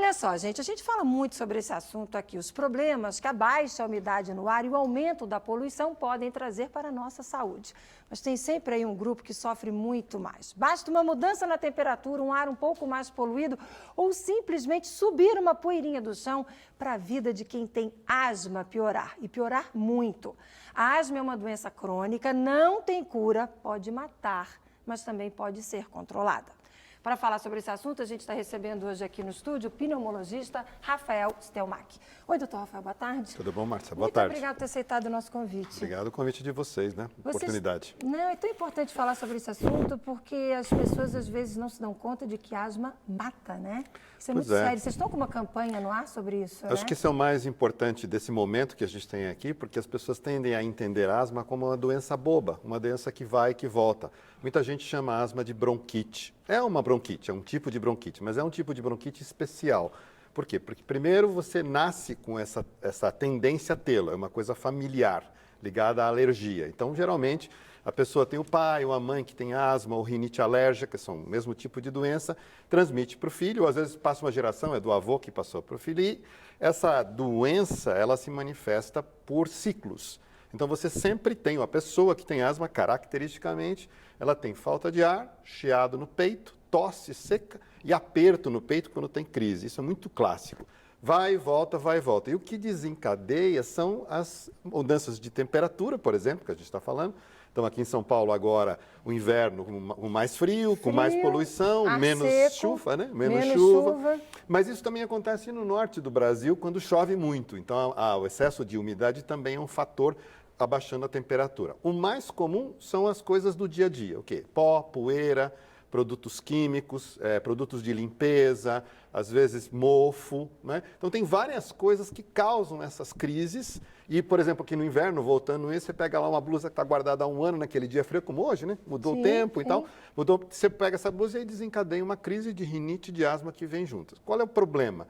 Olha só, gente, a gente fala muito sobre esse assunto aqui, os problemas que a baixa umidade no ar e o aumento da poluição podem trazer para a nossa saúde. Mas tem sempre aí um grupo que sofre muito mais. Basta uma mudança na temperatura, um ar um pouco mais poluído ou simplesmente subir uma poeirinha do chão para a vida de quem tem asma piorar, e piorar muito. A asma é uma doença crônica, não tem cura, pode matar, mas também pode ser controlada. Para falar sobre esse assunto, a gente está recebendo hoje aqui no estúdio o pneumologista Rafael Stelmach. Oi, doutor Rafael, boa tarde. Tudo bom, Márcia? Boa Muito tarde. obrigado por ter aceitado o nosso convite. Obrigado o convite de vocês, né? Oportunidade. Não, é tão importante falar sobre esse assunto porque as pessoas às vezes não se dão conta de que asma mata, né? Isso é muito sério. Vocês estão com uma campanha no ar sobre isso, Acho que isso é o mais importante desse momento que a gente tem aqui, porque as pessoas tendem a entender a asma como uma doença boba, uma doença que vai e que volta. Muita gente chama a asma de bronquite. É uma bronquite, é um tipo de bronquite, mas é um tipo de bronquite especial. Por quê? Porque primeiro você nasce com essa tendência a tê-la, é uma coisa familiar, ligada à alergia. Então, geralmente, a pessoa tem o pai ou a mãe que tem asma ou rinite alérgica, que são o mesmo tipo de doença, transmite para o filho, ou às vezes passa uma geração, é do avô que passou para o filho, e essa doença, ela se manifesta por ciclos. Então, você sempre tem, uma pessoa que tem asma, caracteristicamente, ela tem falta de ar, chiado no peito, tosse seca e aperto no peito quando tem crise. Isso é muito clássico. Vai e volta, vai e volta. E o que desencadeia são as mudanças de temperatura, por exemplo, que a gente está falando. Então, aqui em São Paulo, agora, o inverno com mais frio, com mais poluição, menos seco, chuva, né? Menos chuva. Mas isso também acontece no norte do Brasil, quando chove muito. Então, o excesso de umidade também é um fator abaixando a temperatura. O mais comum são as coisas do dia a dia. O quê? Pó, poeira, produtos químicos, produtos de limpeza, às vezes mofo, né? Então tem várias coisas que causam essas crises e, por exemplo, aqui no inverno, voltando isso, você pega lá uma blusa que está guardada há um ano naquele dia frio, como hoje, né? Mudou o tempo e tal, você pega essa blusa e aí desencadeia uma crise de rinite e de asma que vem juntas. Qual é o problema?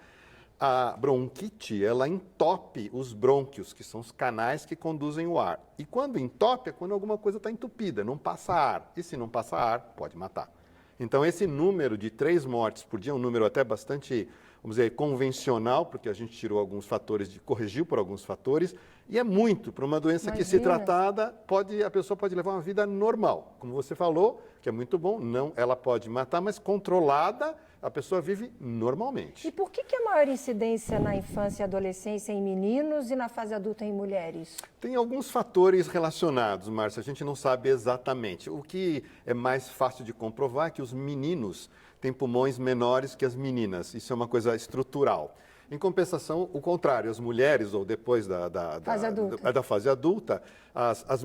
A bronquite, ela entope os brônquios, que são os canais que conduzem o ar. E quando entope é quando alguma coisa está entupida, não passa ar. E se não passa ar, pode matar. Então, esse número de 3 mortes por dia é um número até bastante, vamos dizer, convencional, porque a gente tirou alguns fatores, corrigiu por alguns fatores, e é muito para uma doença que, se tratada, a pessoa pode levar uma vida normal. Como você falou, que é muito bom, não, ela pode matar, mas controlada, a pessoa vive normalmente. E por que a maior incidência na infância e adolescência em meninos e na fase adulta em mulheres? Tem alguns fatores relacionados, Márcia, a gente não sabe exatamente. O que é mais fácil de comprovar é que os meninos têm pulmões menores que as meninas. Isso é uma coisa estrutural. Em compensação, o contrário, as mulheres, ou depois da fase adulta,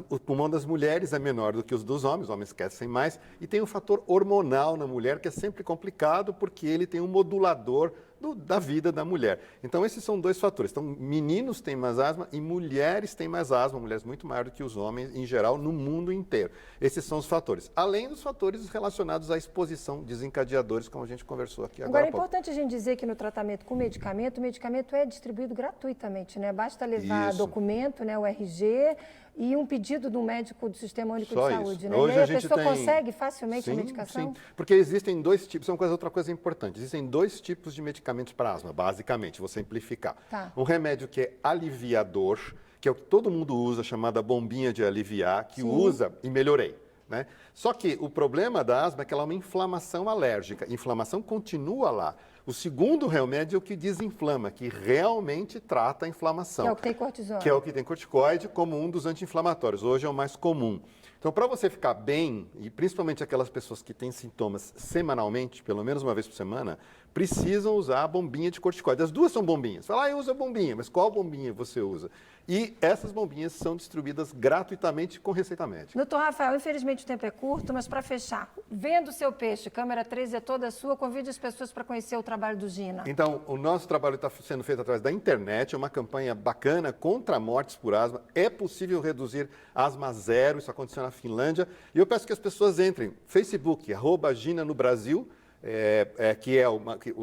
o pulmão das mulheres é menor do que os dos homens crescem mais, e tem um fator hormonal na mulher que é sempre complicado porque ele tem um modulador da vida da mulher. Então, esses são 2 fatores. Então, meninos têm mais asma e mulheres têm mais asma, mulheres muito maiores do que os homens em geral no mundo inteiro. Esses são os fatores. Além dos fatores relacionados à exposição, desencadeadores, como a gente conversou aqui agora. Agora, é importante a gente dizer que no tratamento com medicamento, o medicamento é distribuído gratuitamente, né? Basta levar documento, né, o RG e um pedido do médico do Sistema Único de Saúde, né? Hoje e aí a pessoa consegue facilmente a medicação? Sim, porque existem 2 tipos, outra coisa importante, existem 2 tipos de medicamentos para asma, basicamente, vou simplificar. Um remédio que é aliviador, que é o que todo mundo usa, chamada bombinha de aliviar, que usa e melhorei. Né? Só que o problema da asma é que ela é uma inflamação alérgica. A inflamação continua lá. O segundo remédio é o que desinflama, que realmente trata a inflamação. Que é o que tem cortisona. Que é o que tem corticoide como um dos anti-inflamatórios. Hoje é o mais comum. Então, para você ficar bem, e principalmente aquelas pessoas que têm sintomas semanalmente, pelo menos uma vez por semana, precisam usar a bombinha de corticoide. As 2 são bombinhas. Fala, eu uso a bombinha, mas qual bombinha você usa? E essas bombinhas são distribuídas gratuitamente com receita médica. Doutor Rafael, infelizmente o tempo é curto, mas para fechar, vendo o seu peixe, câmera 13 é toda sua, convide as pessoas para conhecer o trabalho do Gina. Então, o nosso trabalho está sendo feito através da internet, é uma campanha bacana contra mortes por asma. É possível reduzir asma zero, isso aconteceu na Finlândia. E eu peço que as pessoas entrem, Facebook, @Gina no Brasil, que a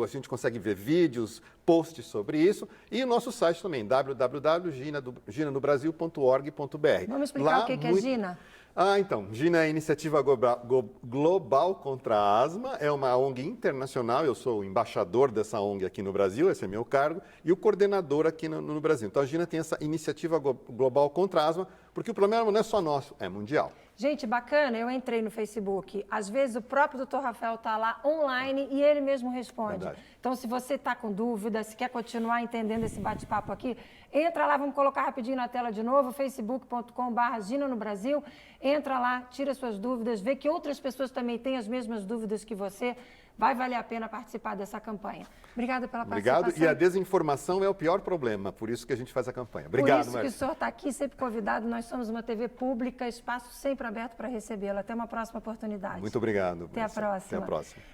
gente consegue ver vídeos, posts sobre isso, e o nosso site também, www.ginanobrasil.org.br. Vamos explicar o que é Gina? Então, Gina é a Iniciativa Global contra a Asma, é uma ONG internacional, eu sou o embaixador dessa ONG aqui no Brasil, esse é meu cargo, e o coordenador aqui no Brasil. Então, a Gina tem essa Iniciativa Global contra a Asma, porque o problema não é só nosso, é mundial. Gente, bacana, eu entrei no Facebook. Às vezes o próprio Dr. Rafael está lá online e ele mesmo responde. Verdade. Então, se você está com dúvida, se quer continuar entendendo esse bate-papo aqui, entra lá, vamos colocar rapidinho na tela de novo, facebook.com/Gina no Brasil. Entra lá, tira suas dúvidas, vê que outras pessoas também têm as mesmas dúvidas que você. Vai valer a pena participar dessa campanha. Obrigada pela participação. Obrigado. E a desinformação é o pior problema, por isso que a gente faz a campanha. Obrigado, Por isso que o senhor está aqui, sempre convidado. Nós somos uma TV pública, espaço sempre aberto para recebê-lo. Até uma próxima oportunidade. Muito obrigado. Até a próxima. Até a próxima.